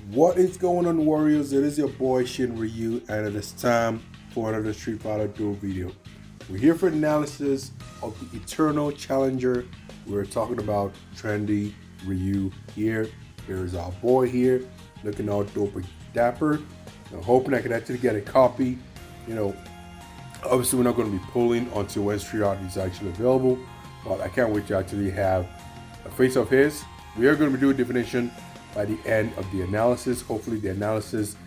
What is going on, Warriors? It is your boy Shin Ryu, and it is time for another Street Fighter Duel video. We're here for analysis of the Eternal Challenger. We're talking about Trendy Ryu here. There's our boy here, looking all dope and dapper. I'm hoping I can actually get a copy. You know, obviously we're not going to be pulling until when Street Art is actually available, but I can't wait to actually have a face of his. We are going to be doing Divination by the end of the analysis. Hopefully the analysis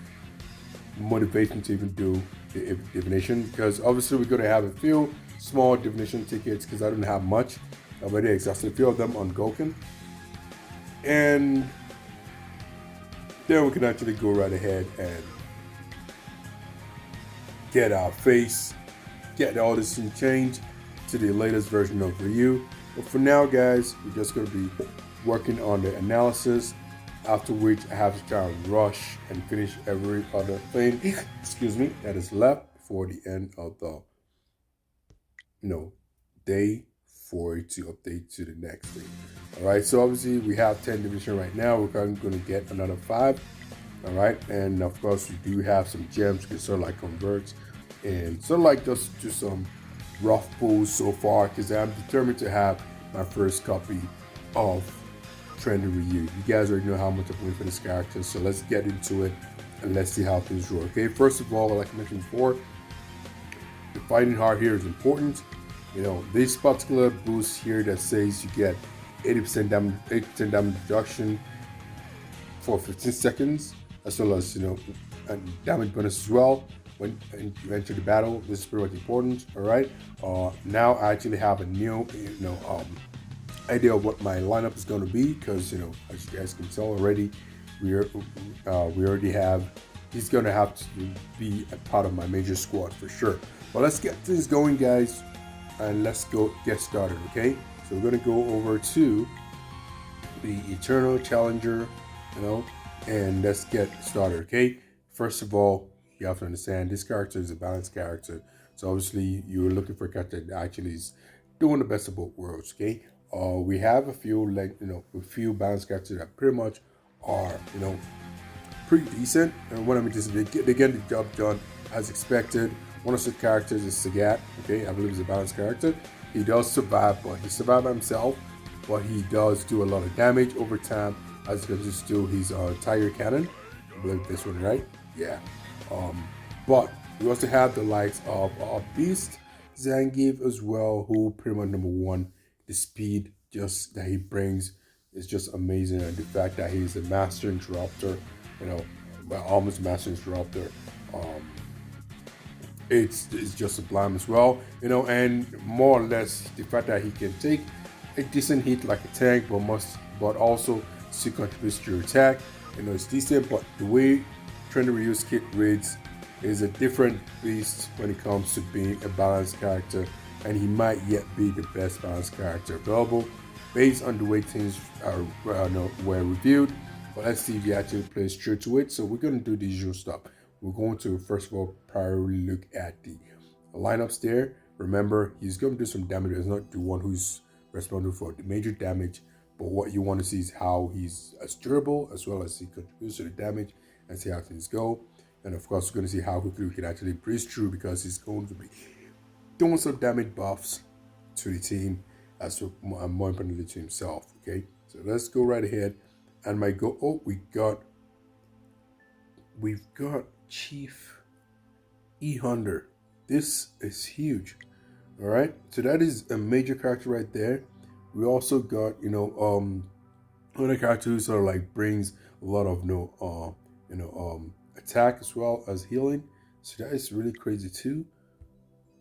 motivates me to even do the Divination, because obviously we're going to have a few small Divination tickets because I don't have much. I've already exhausted a few of them on Goken. And then we can actually go right ahead and get our face, get all this and change to the latest version of Ryu. But for now, guys, we're just going to be working on the analysis, after which I have to try and rush and finish every other thing, excuse me, that is left before the end of the, day for it to update to the next thing. All right, so obviously we have 10 division right now. We're going to get another 5. All right, and of course we do have some gems you can sort of like convert and sort of like just do some rough pulls so far, because I'm determined to have my first copy of Trendy Ryu. You guys already know how much I'm waiting for this character, so let's get into it and let's see how things roll. Okay, first of all, like I mentioned before, the fighting heart here is important. This particular boost here that says you get 80% damage, 8% damage reduction for 15 seconds, as well as and damage bonus as well when you enter the battle. This is pretty much important. All right. Now I actually have a new idea of what my lineup is going to be, because as you guys can tell already, we already have, he's going to have to be a part of my major squad for sure. But let's get things going, guys, and let's go get started. Okay, so we're going to go over to the Eternal Challenger, and let's get started. Okay, first of all, you have to understand this character is a balanced character, so obviously you're looking for a character that actually is doing the best of both worlds. Okay, we have a few a few balanced characters that pretty much are pretty decent, and what I mean is they get the job done as expected. One of the characters is Sagat. Okay, I believe he's a balanced character. He does survive, but he survives by himself, but he does do a lot of damage over time, as you can just do his Tiger Cannon. I believe this one, right? Yeah. But we also have the likes of Beast Zangief as well, who pretty much number one, the speed just that he brings is just amazing, and the fact that he's a master interrupter, almost master interrupter. Um, it's just sublime as well, and more or less the fact that he can take a decent hit like a tank, but also still contributes to your attack. It's decent, but the way Trendy Ryu Kit reads is a different beast when it comes to being a balanced character, and he might yet be the best balanced character available based on the way things were reviewed. But let's see if he actually plays true to it. So we're going to do the usual stuff. We're going to first of all primarily look at the lineups there. Remember, he's going to do some damage. He's not the one who's responsible for the major damage, but what you want to see is how he's as durable as well as he contributes to the damage, and see how things go. And of course, we're going to see how quickly we can actually breeze through, because he's going to be doing some damage buffs to the team, as more importantly to himself. Okay, so let's go right ahead. And my go. Oh, we've got Chief E-Hunter. This is huge. All right, so that is a major character right there. We also got another character who sort of like brings a lot of attack as well as healing. So that is really crazy too.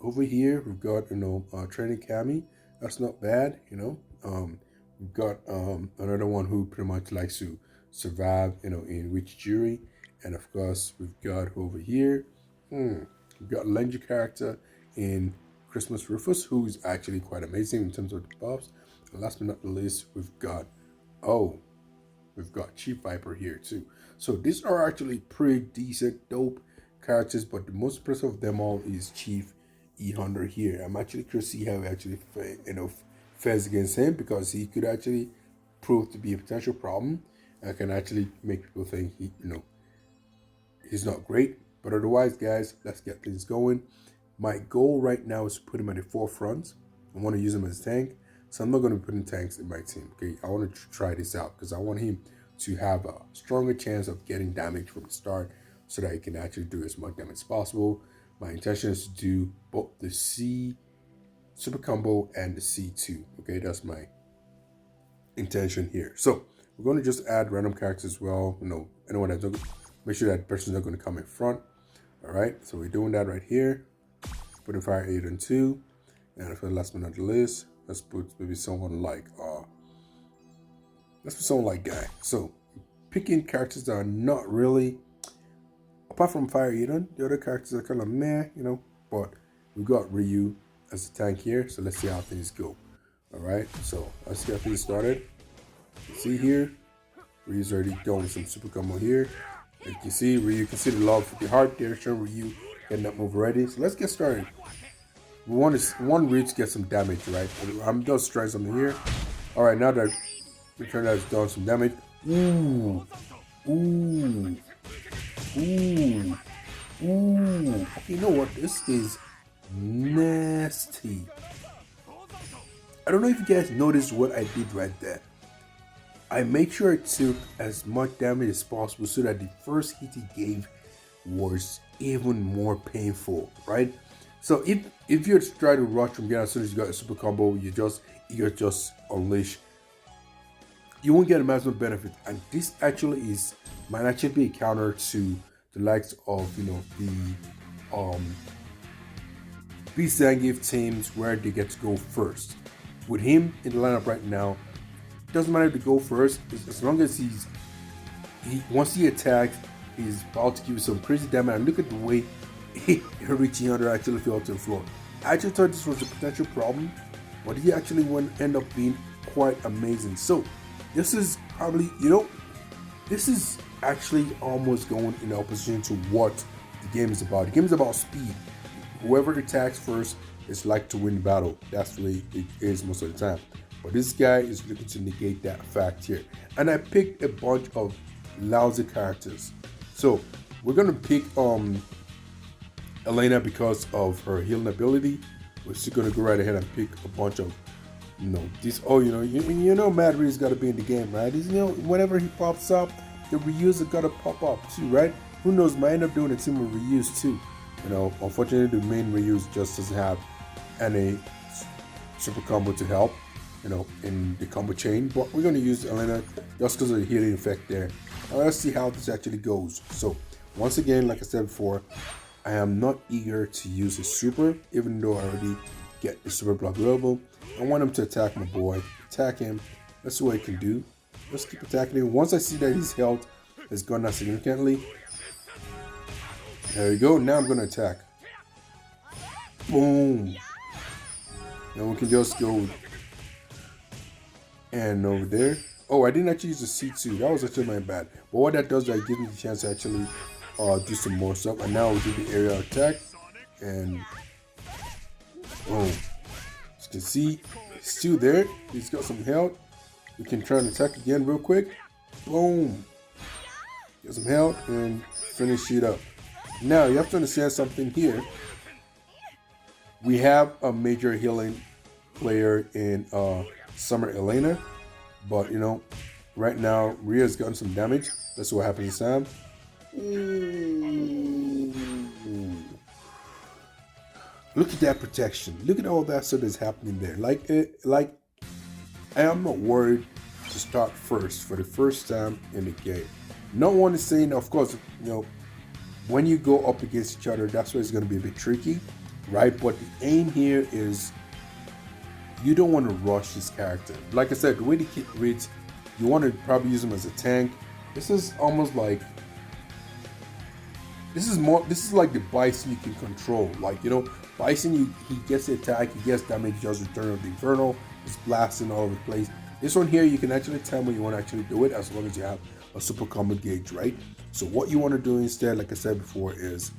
Over here we've got Training Kami. That's not bad. We've got another one who pretty much likes to survive in Witch Jury, and of course we've got over here. We've got a legendary character in Christmas Rufus, who is actually quite amazing in terms of the buffs. And last but not the least, we've got Chief Viper here too. So these are actually pretty decent, dope characters, but the most impressive of them all is Chief E-Hunter here. I'm actually curious to see how he actually fares against him, because he could actually prove to be a potential problem. and can actually make people think he's not great. But otherwise, guys, let's get things going. My goal right now is to put him at the forefront. I want to use him as a tank. So I'm not going to be putting tanks in my team. Okay, I want to try this out because I want him to have a stronger chance of getting damage from the start so that he can actually do as much damage as possible. My intention is to do both the C super combo and the C2. Okay, that's my intention here. So we're going to just add random characters as well. Anyone that's make sure that person's not going to come in front. All right, so we're doing that right here. Putting fire 8 and 2. And for the last but not the least, let's put maybe someone like Guy. So picking characters that are not really, apart from Fire Eden, the other characters are kind of meh, but we got Ryu as a tank here, so let's see how things go. All right, so let's get things started. See here, Ryu's already going some super combo here. As you can see, Ryu, you can see the love with the heart there, showing Ryu getting that move ready. So let's get started. We want Ryu to get some damage, right? I'm just trying something here. All right, now that we turn out it's done some damage. Ooh. Okay, you know what? This is nasty. I don't know if you guys noticed what I did right there. I made sure I took as much damage as possible so that the first hit he gave was even more painful, right? So if you try to rush from here as soon as you got a super combo, you just unleash. You won't get a maximum benefit, and this actually might actually be a counter to the likes of the Beast Zangief teams where they get to go first. With him in the lineup right now, it doesn't matter to go first as long as once he attacks, he's about to give you some crazy damage. And look at the way Richie Hunter actually fell to the floor. I actually thought this was a potential problem, but he actually end up being quite amazing. So this is probably, this is actually almost going in opposition to what the game is about. The game is about speed. Whoever attacks first is like to win the battle. That's the way it is most of the time. But this guy is looking to negate that fact here. And I picked a bunch of lousy characters. So we're gonna pick Elena because of her healing ability. We're just gonna go right ahead and pick a bunch of these. Mad Ryu's gotta be in the game, right? Whenever he pops up, the Ryu's are gotta pop up too, right? Who knows, might end up doing a team of Ryu's too. Unfortunately the main Ryu's just doesn't have any super combo to help, in the combo chain. But we're gonna use Elena just because of the healing effect there. Now let's see how this actually goes. So once again, like I said before, I am not eager to use a super, even though I already get the super block level. I want him to attack my boy. Attack him. That's what I can do. Let's keep attacking him. Once I see that his health has gone down significantly, there we go. Now I'm gonna attack. Boom. Now we can just go and over there. Oh, I didn't actually use the C2. That was actually my bad. But what that does is it gives me the chance to actually do some more stuff. And now we do the area attack. And boom. As you can see, he's still there. He's got some health. We can try and attack again real quick. Boom. Get some health and finish it up. Now, you have to understand something here. We have a major healing player in Summer Elena. But, right now, Rhea's gotten some damage. Let's see what happens to Sam. Look at that protection. Look at all that stuff that's happening there. Like I am not worried to start first for the first time in the game. No one is saying, of course, when you go up against each other, that's where it's going to be a bit tricky, right? But the aim here is you don't want to rush this character. Like I said, the way the kit reads, you want to probably use him as a tank. This is almost like, this is like the Bison you can control. Like, Bison, he gets the attack, he gets damage, he does Return of the Infernal, it's blasting all over the place. This one here, you can actually tell when you want to actually do it as long as you have a super combo gauge, right? So what you want to do instead, like I said before, is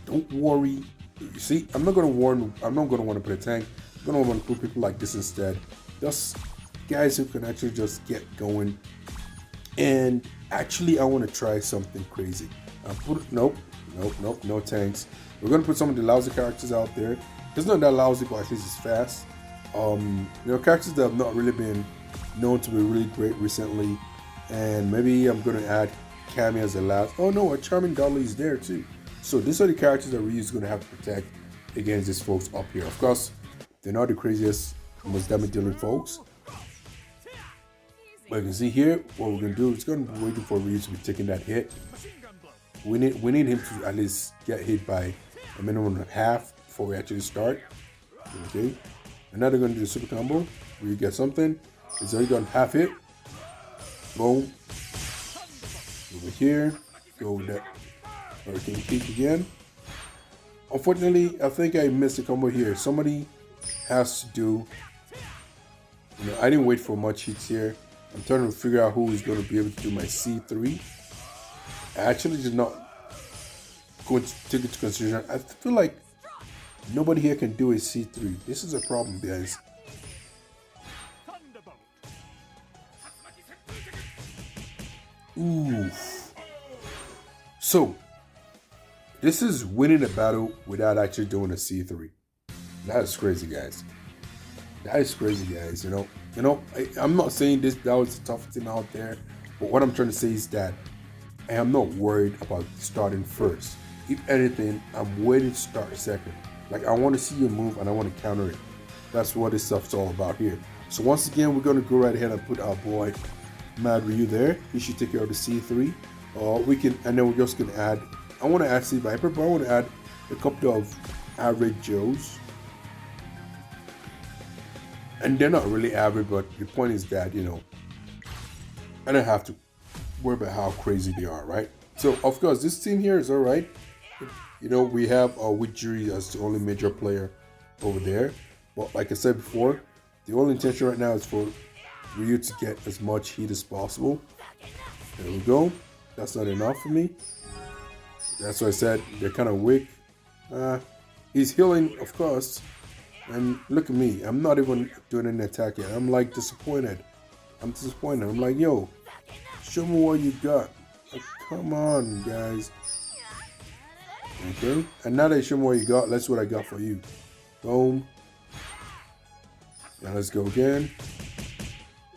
don't worry. You see, I'm not going to want to put a tank. I'm going to want to put people like this instead. Just guys who can actually just get going And actually, I want to try something crazy. Nope, no tanks. We're gonna put some of the lousy characters out there. It's not that lousy, but at least it's fast. Characters that have not really been known to be really great recently. And maybe I'm gonna add Cammy as the last. Oh no, a Charming Dolly is there too. So these are the characters that Ryu is gonna have to protect against these folks up here. Of course, they're not the craziest, most damage dealing folks. But you can see here, what we're gonna do is gonna be waiting for Ryu to be taking that hit. We need him to at least get hit by a minimum of half before we actually start. Okay. And now they're gonna do the super combo. Ryu get something. It's already gone half hit. Boom. Over here. Go with that Hurricane Kick again. Unfortunately, I think I missed a combo here. Somebody has to do. I didn't wait for much hits here. I'm trying to figure out who is going to be able to do my C3. I actually did not go to take it into consideration. I feel like nobody here can do a C3. This is a problem, guys. Ooh. So, this is winning a battle without actually doing a C3. That is crazy, guys. That is crazy, guys. I'm not saying that was the toughest thing out there, but what I'm trying to say is that I am not worried about starting first. If anything, I'm waiting to start second. Like, I want to see your move and I want to counter it. That's what this stuff's all about here. So once again, we're going to go right ahead and put our boy Mad Ryu there. He should take care of the C3. And then we're just going to add, I want to add C Viper, but I want to add a couple of average Joes. And they're not really average, but the point is that, I don't have to worry about how crazy they are, right? So, of course, this team here is all right. We have Witchery as the only major player over there. But like I said before, the only intention right now is for Ryu to get as much heat as possible. There we go. That's not enough for me. That's why I said they're kind of weak. He's healing, of course. And look at me. I'm not even doing an attack yet. I'm like disappointed. I'm disappointed. I'm like, yo, show me what you got. Like, come on, guys. Okay. And now that you show me what you got, let's see what I got for you. Boom. Now let's go again.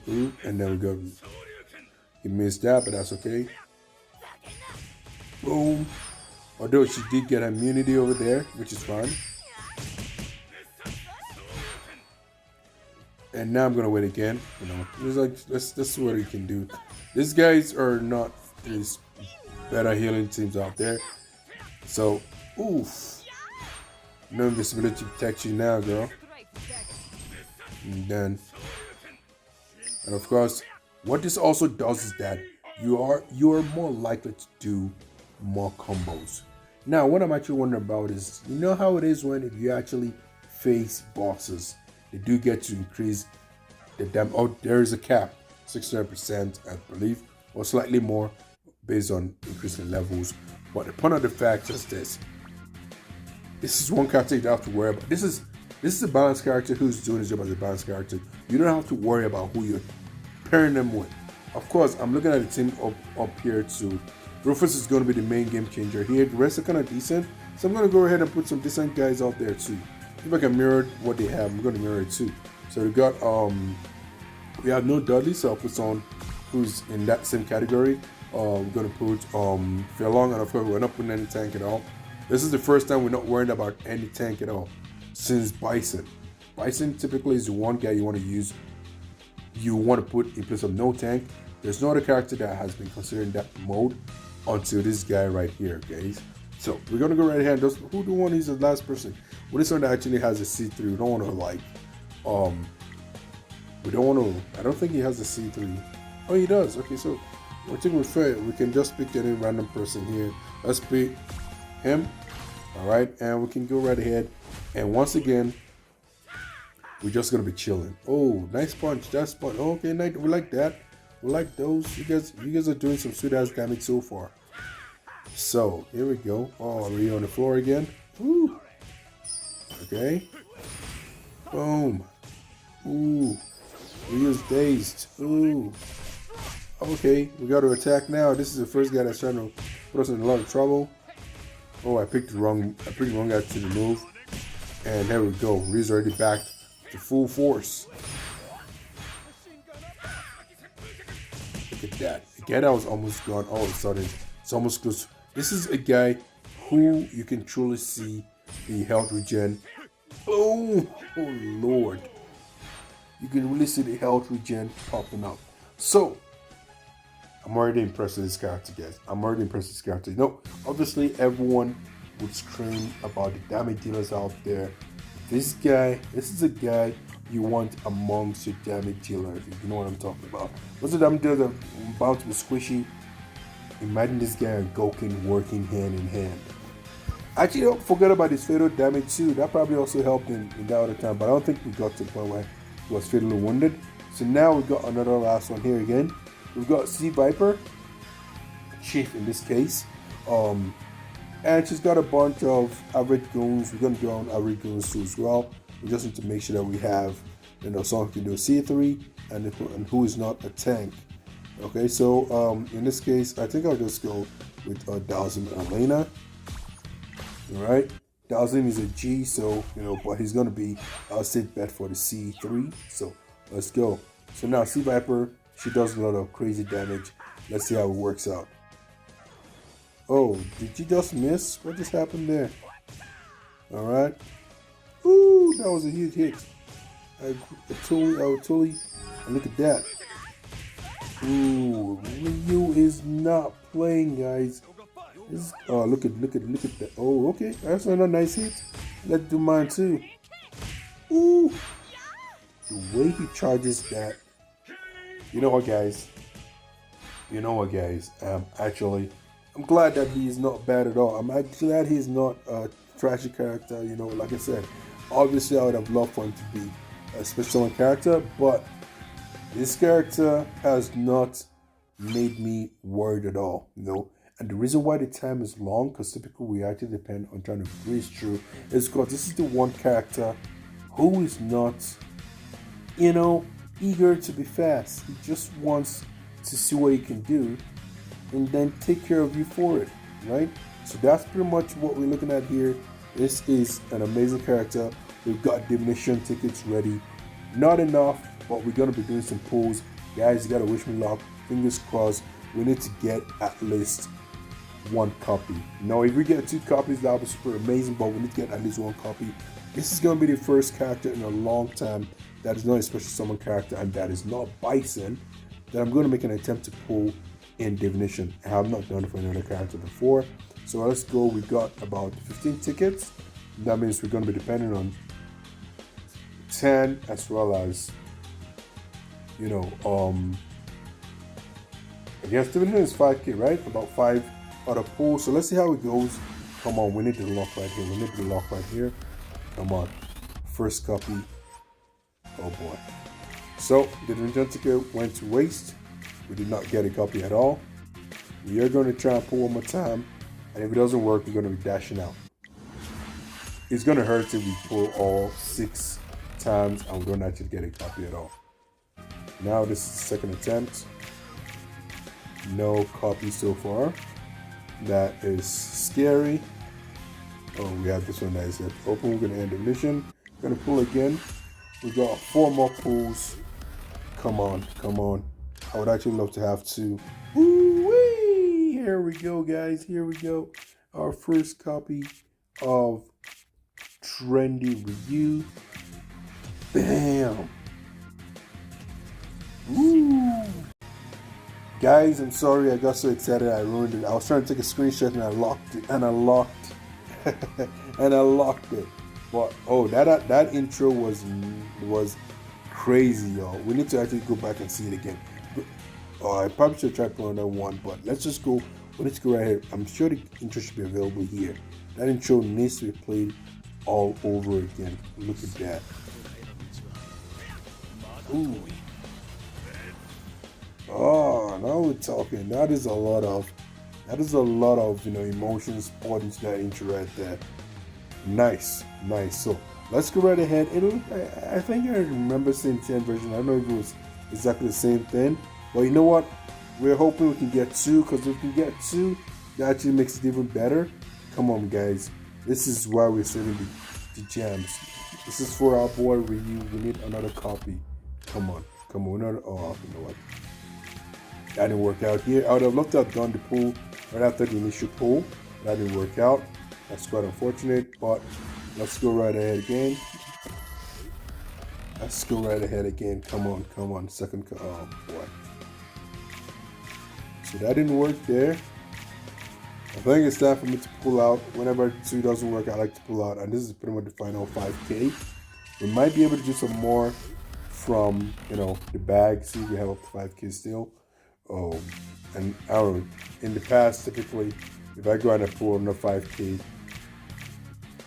Ooh, and then we go. He missed that, but that's okay. Boom. Although she did get immunity over there, which is fine. And now I'm gonna wait again. It's like let's see what he can do. These guys are not these better healing teams out there. So, oof. No invisibility protects you now, girl. And then, and of course, what this also does is that you are more likely to do more combos. Now, what I'm actually wondering about is, how it is when you actually face bosses. They do get to increase the damage. Oh, there is a cap, 69%, I believe, or slightly more based on increasing levels. But the point of the fact is this: this is one character you don't have to worry about. This is a balanced character who's doing his job as a balanced character. You don't have to worry about who you're pairing them with. Of course, I'm looking at the team up here too. Rufus is going to be the main game changer here. The rest are kind of decent, so I'm going to go ahead and put some decent guys out there too. If I can mirror what they have, I'm going to mirror it too. So we have no Dudley, so I'll put someone who's in that same category. We're going to put Fairlong, and of course we're not putting any tank at all. This is the first time we're not worried about any tank at all since Bison. Bison typically is the one guy you want to use. You want to put in place of no tank. There's no other character that has been considered in that mode until this guy right here, guys. So we're gonna go right ahead. Who do one is the last person? Well, this one that actually has a C3. We don't want to I don't think he has a C3. Oh, he does. Okay, so I think we're fair. We can just pick any random person here. Let's pick him. All right, and we can go right ahead. And once again, we're just gonna be chilling. Oh, nice punch. That's punch. Okay, nice. We like that. We like those. You guys are doing some sweet ass damage so far. So here we go. Oh, Ryu on the floor again. Woo. Okay. Boom. Ooh. Ryu's dazed. Ooh. Okay, we got to attack now. This is the first guy that's trying to put us in a lot of trouble. Oh, I picked the wrong guy to the move. And there we go. Ryu's already back to full force. Look at that. Again, I was almost gone all of a sudden. It's almost close. This is a guy who you can truly see the health regen. Oh Lord. You can really see the health regen popping up. So, I'm already impressed with this character, guys. I'm already impressed with this character. You know, obviously everyone would scream about the damage dealers out there. This is a guy you want amongst your damage dealers, if you know what I'm talking about. Most of the damage dealers are about to be squishy. Imagine this guy and Goken working hand in hand. Actually, don't forget about his fatal damage too. That probably also helped in that other time, but I don't think we got to the point where he was fatally wounded. So now we got another last one here again. We've got Sea Viper, Chief in this case. And she's got a bunch of average goons. We're going to go on average goons too as well. We just need to make sure that we have, you know, someone who can do a C3 and who is not a tank. Okay, so in this case, I think I'll just go with Dhalsim and Elena. Alright, Dhalsim is a G, so, you know, but he's going to be a safe bet for the C3. So let's go. So now Sea Viper, she does a lot of crazy damage. Let's see how it works out. Oh, did you just miss? What just happened there? Alright. Ooh, that was a huge hit. I totally, look at that. Ooh, Ryu is not playing, guys. Oh, look at that. Oh, okay. That's another nice hit. Let's do mine too. Ooh. The way he charges that. You know what, guys? Actually, I'm glad that he's not bad at all. I'm glad he's not a trashy character. You know, like I said, obviously I would have loved for him to be a special character, but this character has not made me worried at all. You know, and the reason why the time is long, because typically we actually depend on trying to breeze through, is because this is the one character who is not, you know, eager to be fast. He just wants to see what he can do and then take care of you for it, right? So that's pretty much what we're looking at here. This is an amazing character. We've got Divination tickets ready. Not enough, but we're gonna be doing some pulls. Guys, you gotta wish me luck. Fingers crossed. We need to get at least one copy. Now, if we get 2 copies, that would be super amazing, but we need to get at least 1 copy. This is gonna be the first character in a long time that is not a special summon character and that is not Bison that I'm gonna make an attempt to pull in Divination. I have not done it for another character before. So let's go. We got about 15 tickets. That means we're going to be dependent on 10 as well as, you know, I guess Divination is 5k, right? About 5 other pools. So let's see how it goes. Come on, we need the lock right here. Come on. First copy. Oh boy. So the Divination ticket went to waste. We did not get a copy at all. We are going to try and pull one more time, and if it doesn't work, we're going to be dashing out. It's going to hurt if we pull all 6 times and we don't actually get a copy at all. Now this is the second attempt. No copy so far. That is scary. Oh, we have this one that is open. We're going to end the mission. Going to pull again. We got 4 more pulls. Come on. I would actually love to have 2. Woo-wee! Here we go, guys. Here we go. Our first copy of Trendy Ryu. Bam! Woo! Guys, I'm sorry. I got so excited I ruined it. I was trying to take a screenshot and I locked it. And I locked it. But oh, that intro was crazy, y'all. We need to actually go back and see it again. I probably should try pulling another one, but let's just go. We need to go right here. I'm sure the intro should be available here. That intro needs to be played all over again. Look at that. Ooh. Oh, now we're talking. That is a lot of emotions poured into that intro right there. Nice. So let's go right ahead. I think I remember seeing 10 version. I don't know if it was exactly the same thing, but you know what? We're hoping we can get 2, because if we can get 2, that actually makes it even better. Come on, guys. This is why we're saving the gems. This is for our boy Ryu. We need another copy. Come on. Come on. Another, oh, you know what? That didn't work out here. I would have loved to have done the pull right after the initial pull. That didn't work out. That's quite unfortunate, but let's go right ahead again. Let's go right ahead again. Come on, come on. Second, oh boy. So that didn't work there. I think it's time for me to pull out. Whenever 2 doesn't work, I like to pull out. And this is pretty much the final 5K. We might be able to do some more from, you know, the bag. See, we have up to 5K still. And I don't know, in the past, typically, if I go out and pull another 5K,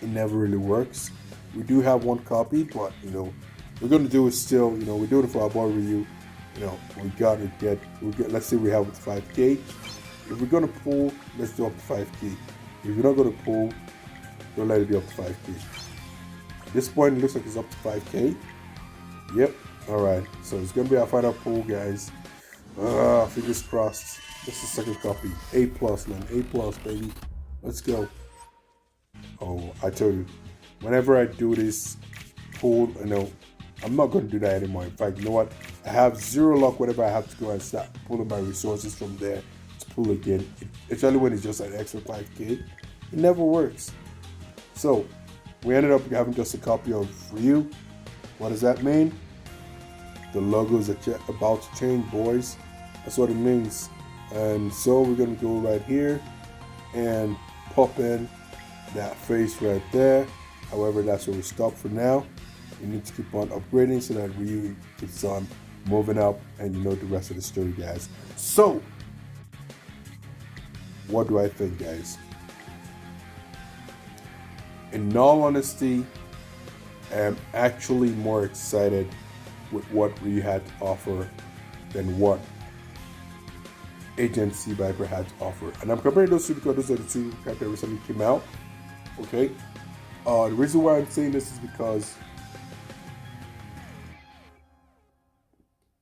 it never really works. We do have 1 copy, but, you know, we're going to do it still. You know, we're doing it for our boy Ryu. You know, we got to get, let's say we have up to 5K. If we're going to pull, let's do up to 5K. If you're not going to pull, don't let it be up to 5K. At this point, it looks like it's up to 5K. Yep. All right. So it's going to be our final pull, guys. Fingers crossed. This is second copy. A+, man. A+, baby. Let's go. Oh, I told you. Whenever I do this pull, you know, I'm not going to do that anymore. In fact, you know what? I have 0 luck whenever I have to go and start pulling my resources from there to pull again. Especially when it's just an extra 5K. It never works. So, we ended up having just a copy of Ryu. What does that mean? The logo is about to change, boys. That's what it means. And so we're going to go right here and pop in that face right there. However, that's where we stop for now. We need to keep on upgrading so that Ryu keeps on moving up, and you know the rest of the story, guys. So, what do I think, guys? In all honesty, I'm actually more excited with what Ryu had to offer than what Agent Sea Viper had to offer. And I'm comparing those two because those are the 2 characters that recently came out. Okay? The reason why I'm saying this is because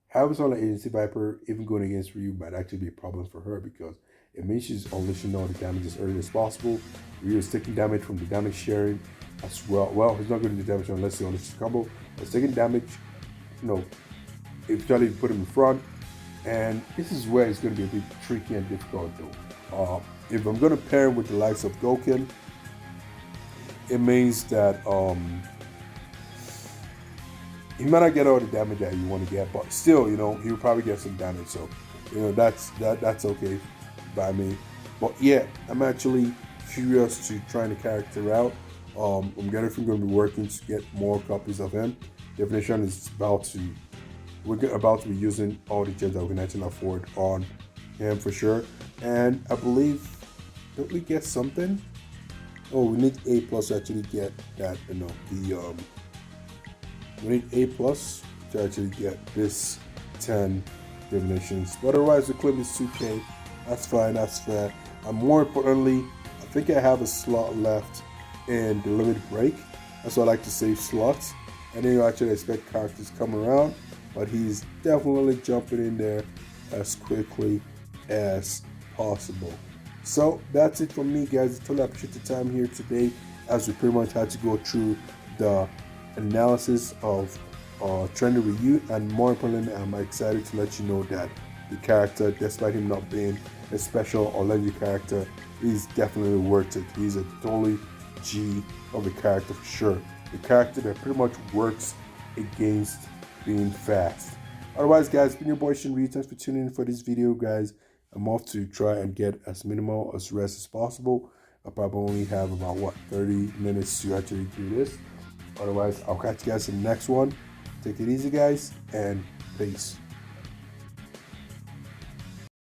having someone like Agent Sea Viper, even going against Ryu, might actually be a problem for her because it means she's unleashing all the damage as early as possible. Ryu is taking damage from the damage sharing as well. Well, he's not going to do damage unless he unleashes combo. He's taking damage, you know, eventually you put him in front. And this is where it's going to be a bit tricky and difficult though. If I'm going to pair him with the likes of Goken, it means that he might not get all the damage that you want to get, but still, you know, he'll probably get some damage. So, you know, that's okay by me. But yeah, I'm actually curious to trying the character out. I'm going to be working to get more copies of him. Divination is we're about to be using all the gems that we can actually afford on him for sure. And I believe, don't we get something? Oh, we need A+ to actually get that, you know, we need A+ to actually get this 10 divinations. But otherwise, the clip is 2K. That's fine, that's fair. And more importantly, I think I have a slot left in the limit break. That's why I like to save slots. And then you actually expect characters to come around. But he's definitely jumping in there as quickly as possible. So that's it from me, guys. I totally appreciate the time here today as we pretty much had to go through the analysis of Trendy Ryu, and more importantly, I'm excited to let you know that the character, despite him not being a special or legendary character, is definitely worth it. He's a totally G of a character for sure. The character that pretty much works against being fast. Otherwise, guys, it's been your boy Trendy Ryu. Thanks for tuning in for this video, guys. I'm off to try and get as minimal as rest as possible. I'll probably only have about 30 minutes to actually do this. Otherwise, I'll catch you guys in the next one. Take it easy, guys, and peace.